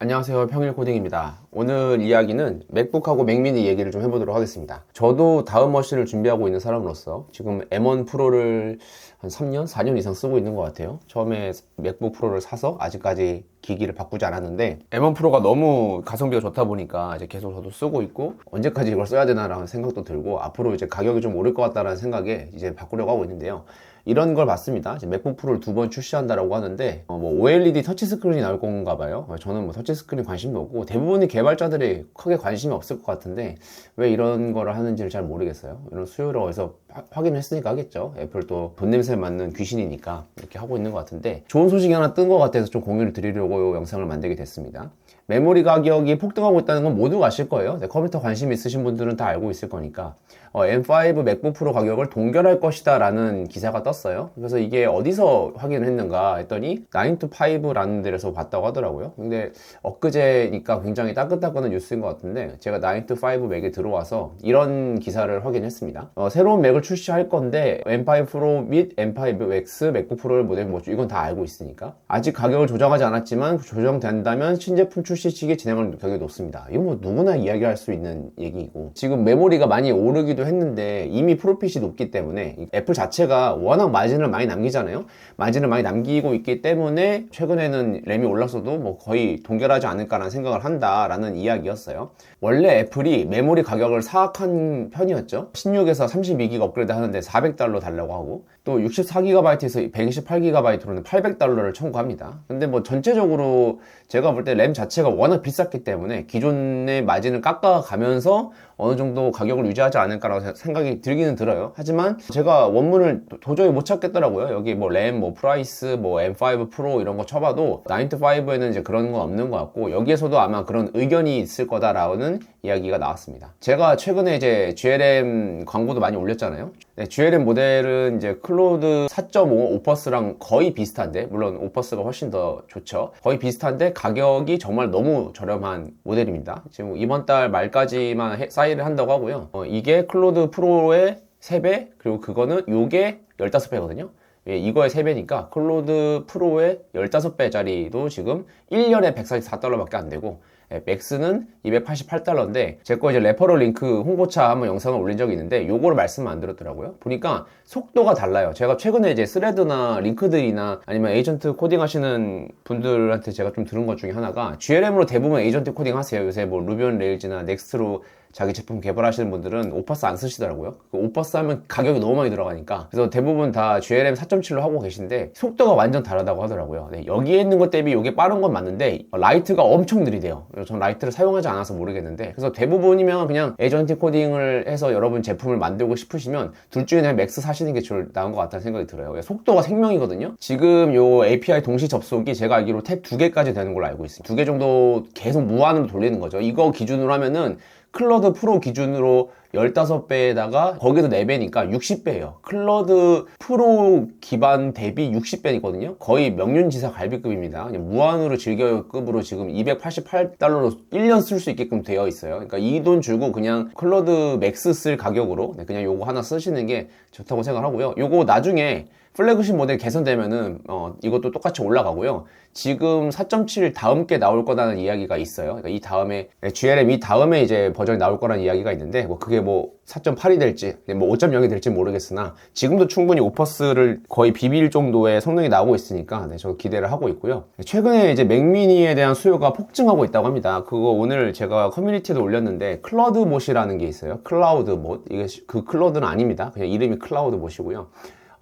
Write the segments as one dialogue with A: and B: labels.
A: 안녕하세요, 평일 코딩입니다. 오늘 이야기는 맥북하고 맥미니 얘기를 좀 해보도록 하겠습니다. 저도 다음 머신을 준비하고 있는 사람으로서 지금 M1 프로를 한 3년, 4년 이상 쓰고 있는 것 같아요. 처음에 맥북 프로를 사서 아직까지 기기를 바꾸지 않았는데 M1 프로가 너무 가성비가 좋다 보니까 이제 계속 저도 쓰고 있고, 언제까지 이걸 써야 되나라는 생각도 들고, 앞으로 이제 가격이 좀 오를 것 같다는 생각에 이제 바꾸려고 하고 있는데요. 이런 걸 봤습니다. 이제 맥북 프로를 2번 출시한다라고 하는데 뭐 OLED 터치 스크린이 나올 건가 봐요. 저는 뭐 터치 스크린 관심도 없고, 대부분의 개발자들이 크게 관심이 없을 것 같은데 왜 이런 거를 하는지를 잘 모르겠어요. 이런 수요를 어디서 확인을 했으니까 하겠죠. 애플도 돈 냄새 맡는 귀신이니까 이렇게 하고 있는 것 같은데, 좋은 소식이 하나 뜬 것 같아서 좀 공유를 드리려고 영상을 만들게 됐습니다. 메모리 가격이 폭등하고 있다는 건 모두가 아실 거예요. 컴퓨터 관심 있으신 분들은 다 알고 있을 거니까. M5 맥북 프로 가격을 동결할 것이다 라는 기사가 떴어요. 그래서 이게 어디서 확인을 했는가 했더니 9to5라는 데서 봤다고 하더라고요. 근데 엊그제니까 굉장히 따끈따끈한 뉴스인 것 같은데, 제가 9to5 맥에 들어와서 이런 기사를 확인했습니다. 새로운 맥을 출시할 건데 M5 프로 및 M5 X 맥북 프로를 모델 이건 다 알고 있으니까, 아직 가격을 조정하지 않았지만 조정된다면 신제품 출시 시기에 진행할 가격이 높습니다. 이건 뭐 누구나 이야기할 수 있는 얘기이고, 지금 메모리가 많이 오르기도 했는데 이미 프로핏이 높기 때문에 애플 자체가 워낙 마진을 많이 남기잖아요. 마진을 많이 남기고 있기 때문에 최근에는 램이 올랐어도 뭐 거의 동결하지 않을까라는 생각을 한다라는 이야기였어요. 원래 애플이 메모리 가격을 사악한 편이었죠. 16에서 32기가 업그레이드 하는데 $400 달라고 하고, 또 64GB에서 128GB로는 $800를 청구합니다. 근데 뭐 전체적으로 제가 볼 때 램 자체가 워낙 비쌌기 때문에 기존의 마진을 깎아가면서 어느 정도 가격을 유지하지 않을까라고 생각이 들기는 들어요. 하지만 제가 원문을 도저히 못 찾겠더라고요. 여기 뭐 램, 뭐 프라이스, 뭐 M5 프로 이런 거 쳐봐도 9to5에는 이제 그런 건 없는 것 같고, 여기에서도 아마 그런 의견이 있을 거다라는 이야기가 나왔습니다. 제가 최근에 이제 GLM 광고도 많이 올렸잖아요. 네, GLM 모델은 이제 클로드 4.5 오퍼스랑 거의 비슷한데, 물론 오퍼스가 훨씬 더 좋죠. 거의 비슷한데 가격이 정말 너무 저렴한 모델입니다. 지금 이번 달 말까지만 사이를 한다고 하고요. 이게 클로드 프로의 3배, 그리고 그거는 요게 15배거든요. 예, 이거의 3배니까 클로드 프로의 15배짜리도 지금 1년에 $144밖에 안 되고, 맥스는 $288인데, 제 거 이제 레퍼럴 링크 홍보차 한번 영상을 올린 적이 있는데 요거를 말씀 안 드렸더라고요. 보니까 속도가 달라요. 제가 최근에 이제 스레드나 링크드이나 아니면 에이전트 코딩 하시는 분들한테 제가 좀 들은 것 중에 하나가, GLM으로 대부분 에이전트 코딩 하세요. 요새 뭐 루비 온 레일즈나 넥스트로 자기 제품 개발하시는 분들은 오퍼스 안 쓰시더라고요. 오퍼스 하면 가격이 너무 많이 들어가니까. 그래서 대부분 다 GLM 4.7로 하고 계신데 속도가 완전 다르다고 하더라고요. 네, 여기에 있는 것 대비 이게 빠른 건 맞는데 라이트가 엄청 느리대요. 전 라이트를 사용하지 않아서 모르겠는데, 그래서 대부분이면 그냥 에이전트 코딩을 해서 여러분 제품을 만들고 싶으시면 둘 중에 그냥 맥스 사시는 게 나은 것 같다는 생각이 들어요. 속도가 생명이거든요. 지금 요 API 동시 접속이 제가 알기로 탭 2개까지 되는 걸로 알고 있습니다. 2개 정도 계속 무한으로 돌리는 거죠. 이거 기준으로 하면은 클러드 프로 기준으로 15배에다가 거기도 4배니까 60배예요. 클러드 프로 기반 대비 60배이거든요. 거의 명륜지사 갈비급입니다. 그냥 무한으로 즐겨급으로 지금 $288로 1년 쓸 수 있게끔 되어 있어요. 그러니까 이 돈 주고 그냥 클러드 맥스 쓸 가격으로 그냥 요거 하나 쓰시는 게 좋다고 생각하고요. 요거 나중에 플래그십 모델 개선되면은 이것도 똑같이 올라가고요. 지금 4.7 다음 게 나올 거라는 이야기가 있어요. 그러니까 이 다음에 GLM 이 다음에 이제 버전이 나올 거라는 이야기가 있는데, 뭐 그게 뭐 4.8이 될지 뭐 5.0이 될지 모르겠으나 지금도 충분히 오퍼스를 거의 비빌 정도의 성능이 나오고 있으니까 저 기대를 하고 있고요. 최근에 이제 맥미니에 대한 수요가 폭증하고 있다고 합니다. 그거 오늘 제가 커뮤니티에도 올렸는데, 클라우드 못이라는 게 있어요. 클라우드 못. 이게 그 클라우드는 아닙니다. 그냥 이름이 클라우드 못이고요.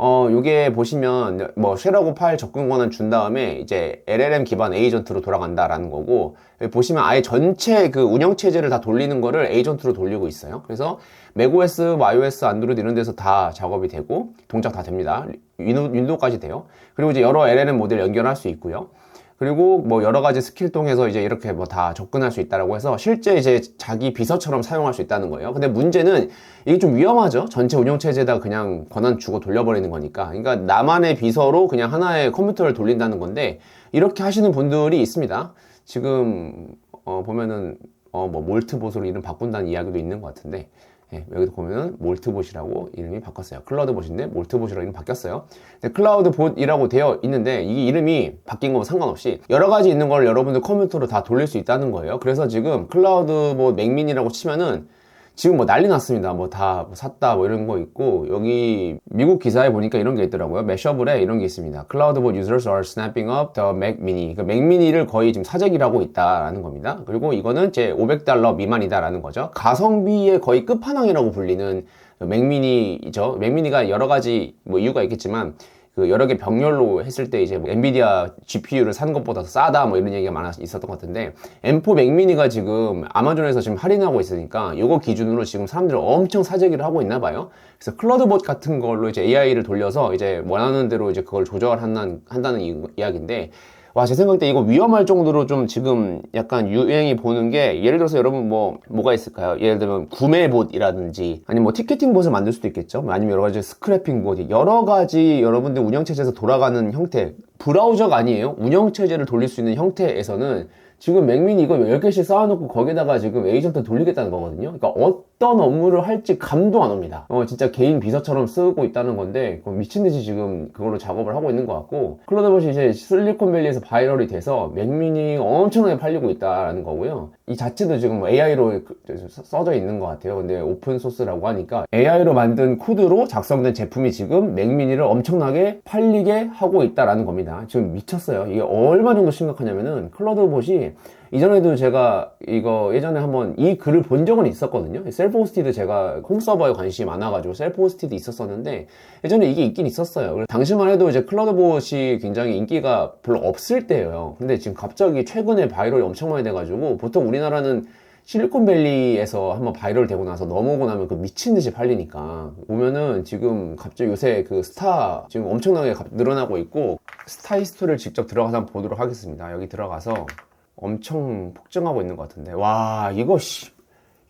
A: 요게 보시면 뭐 쉘하고 파일 접근 권한 준 다음에 이제 LLM 기반 에이전트로 돌아간다라는 거고, 여기 보시면 아예 전체 그 운영 체제를 다 돌리는 거를 에이전트로 돌리고 있어요. 그래서 맥OS, iOS, 안드로이드 이런 데서 다 작업이 되고 동작 다 됩니다. 윈도우까지 돼요. 그리고 이제 여러 LLM 모델 연결할 수 있고요. 그리고 뭐 여러 가지 스킬 통해서 이제 이렇게 뭐 다 접근할 수 있다라고 해서 실제 이제 자기 비서처럼 사용할 수 있다는 거예요. 근데 문제는 이게 좀 위험하죠. 전체 운영체제에다가 그냥 권한 주고 돌려버리는 거니까. 그러니까 나만의 비서로 그냥 하나의 컴퓨터를 돌린다는 건데, 이렇게 하시는 분들이 있습니다. 지금 보면은 뭐 몰트봇으로 이름 바꾼다는 이야기도 있는 것 같은데, 예, 여기도 보면은 몰트봇이라고 이름이 바꿨어요. 클라우드봇인데 몰트봇이라고 이름이 바뀌었어요. 클라우드봇이라고 되어 있는데 이 이름이 바뀐 거와 상관없이 여러 가지 있는 걸 여러분들 컴퓨터로 다 돌릴 수 있다는 거예요. 그래서 지금 클라우드봇 맥미니라고 치면은 지금 뭐 난리 났습니다. 뭐 다 샀다 뭐 이런 거 있고, 여기 미국 기사에 보니까 이런 게 있더라고요. 매셔블에 이런 게 있습니다. Cloudbot users are snapping up the Mac Mini. 그러니까 맥 미니를 거의 지금 사재기를 하고 있다라는 겁니다. 그리고 이거는 제 $500 미만이다라는 거죠. 가성비의 거의 끝판왕이라고 불리는 맥미니죠. 맥미니가 여러 가지 뭐 이유가 있겠지만 그 여러 개 병렬로 했을 때 이제 뭐 엔비디아 GPU를 사는 것보다 더 싸다 뭐 이런 얘기가 많아 있었던 것 같은데, M4 맥미니가 지금 아마존에서 지금 할인하고 있으니까 이거 기준으로 지금 사람들이 엄청 사재기를 하고 있나 봐요. 그래서 클라우드봇 같은 걸로 이제 AI를 돌려서 이제 원하는 대로 이제 그걸 조절한다는 이야기인데, 와, 제 생각 때 이거 위험할 정도로 좀 지금 약간 유행이 보는 게, 예를 들어서 여러분 뭐가 있을까요? 예를 들면 구매봇이라든지 아니면 뭐 티켓팅 봇을 만들 수도 있겠죠. 아니면 여러 가지 스크래핑 봇, 여러 가지 여러분들 운영체제에서 돌아가는 형태, 브라우저가 아니에요. 운영체제를 돌릴 수 있는 형태에서는 지금 맥미니 이거 10개씩 쌓아놓고 거기다가 지금 에이전트 돌리겠다는 거거든요. 그러니까 어떤 업무를 할지 감도 안 옵니다. 진짜 개인 비서처럼 쓰고 있다는 건데, 미친듯이 지금 그걸로 작업을 하고 있는 것 같고, 클라우드봇이 이제 실리콘밸리에서 바이럴이 돼서 맥미니 엄청나게 팔리고 있다는 거고요. 이 자체도 지금 AI로 써져 있는 것 같아요. 근데 오픈소스라고 하니까 AI로 만든 코드로 작성된 제품이 지금 맥미니를 엄청나게 팔리게 하고 있다라는 겁니다. 지금 미쳤어요. 이게 얼마 정도 심각하냐면은, 클라우드봇이 이전에도 제가 이거 예전에 한번 이 글을 본 적은 있었거든요. 셀프 호스티드, 제가 홈 서버에 관심이 많아가지고 셀프 호스티드 있었었는데 예전에 이게 있긴 있었어요. 당시만 해도 이제 클라우드봇이 굉장히 인기가 별로 없을 때예요. 근데 지금 갑자기 최근에 바이럴이 엄청 많이 돼가지고, 보통 우리나라는 실리콘밸리에서 한번 바이럴 되고 나서 넘어오고 나면 그 미친 듯이 팔리니까, 보면은 지금 갑자기 요새 그 스타 지금 엄청나게 늘어나고 있고, 스타 히스토리를 직접 들어가서 한번 보도록 하겠습니다. 여기 들어가서 엄청 폭증하고 있는 것 같은데, 와, 이거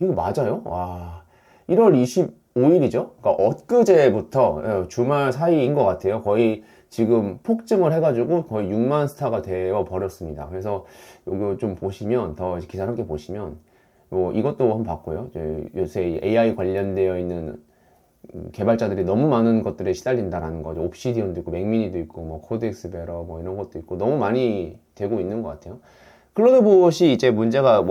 A: 맞아요? 와, 1월 25일이죠? 그러니까 엊그제부터 주말 사이인 것 같아요. 거의 지금 폭증을 해가지고 거의 6만 스타가 되어 버렸습니다. 그래서 이거 좀 보시면, 더 기사를 함께 보시면, 뭐 이것도 한번 봤고요. 요새 AI 관련되어 있는 개발자들이 너무 많은 것들에 시달린다라는 거죠. 옵시디언도 있고 맥미니도 있고 뭐 코드엑스베러 뭐 이런 것도 있고 너무 많이 되고 있는 것 같아요. 클라우드봇이 이제 문제가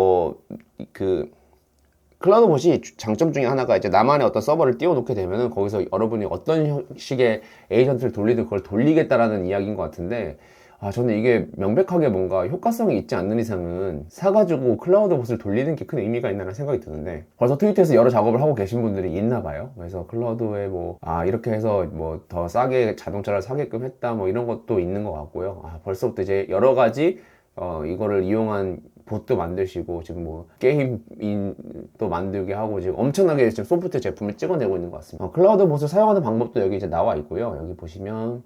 A: 클라우드봇이 장점 중에 하나가, 이제 나만의 어떤 서버를 띄워놓게 되면은 거기서 여러분이 어떤 형식의 에이전트를 돌리든 그걸 돌리겠다라는 이야기인 것 같은데, 저는 이게 명백하게 뭔가 효과성이 있지 않는 이상은 사가지고 클라우드봇을 돌리는 게 큰 의미가 있나라는 생각이 드는데, 벌써 트위터에서 여러 작업을 하고 계신 분들이 있나 봐요. 그래서 클라우드에 이렇게 해서 더 싸게 자동차를 사게끔 했다 뭐 이런 것도 있는 것 같고요. 벌써부터 이제 여러 가지 이거를 이용한 봇도 만드시고, 지금 뭐 게임도 만들게 하고 지금 엄청나게 지금 소프트웨어 제품을 찍어내고 있는 것 같습니다. 클라우드봇을 사용하는 방법도 여기 이제 나와 있고요. 여기 보시면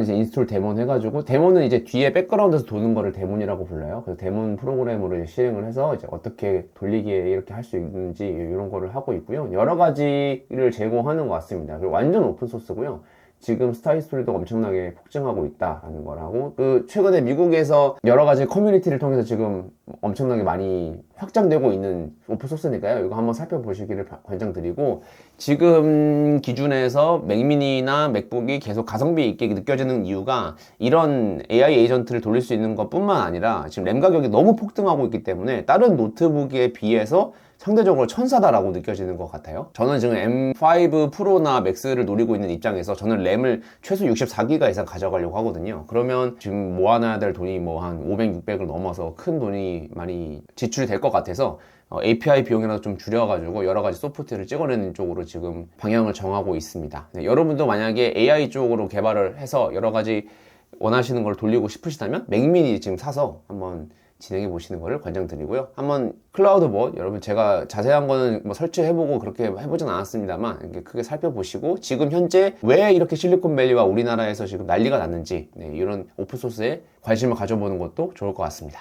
A: 이제 인스톨 데몬 해가지고, 데몬은 이제 뒤에 백그라운드에서 도는 거를 데몬이라고 불러요. 그래서 데몬 프로그램으로 이제 실행을 해서 이제 어떻게 돌리기에 이렇게 할 수 있는지 이런 거를 하고 있고요. 여러 가지를 제공하는 것 같습니다. 그리고 완전 오픈 소스고요. 지금 스타히스토리도 엄청나게 폭증하고 있다라는 거라고, 최근에 미국에서 여러 가지 커뮤니티를 통해서 지금 엄청나게 많이 확장되고 있는 오픈소스니까요. 이거 한번 살펴보시기를 권장드리고, 지금 기준에서 맥미니나 맥북이 계속 가성비 있게 느껴지는 이유가, 이런 AI 에이전트를 돌릴 수 있는 것 뿐만 아니라 지금 램 가격이 너무 폭등하고 있기 때문에 다른 노트북에 비해서 상대적으로 천사다라고 느껴지는 것 같아요. 저는 지금 M5 프로나 맥스를 노리고 있는 입장에서 저는 램을 최소 64기가 이상 가져가려고 하거든요. 그러면 지금 모아놔야 될 돈이 뭐 한 500, 600을 넘어서 큰 돈이 많이 지출이 될 것 같아서 API 비용이라도 좀 줄여가지고 여러 가지 소프트웨어를 찍어내는 쪽으로 지금 방향을 정하고 있습니다. 여러분도 만약에 AI 쪽으로 개발을 해서 여러 가지 원하시는 걸 돌리고 싶으시다면 맥미니 지금 사서 한번 진행해 보시는 것을 권장드리고요. 한번 클라우드봇, 여러분 제가 자세한 거는 뭐 설치해보고 그렇게 해보진 않았습니다만, 이렇게 크게 살펴보시고 지금 현재 왜 이렇게 실리콘밸리와 우리나라에서 지금 난리가 났는지, 이런 오픈소스에 관심을 가져보는 것도 좋을 것 같습니다.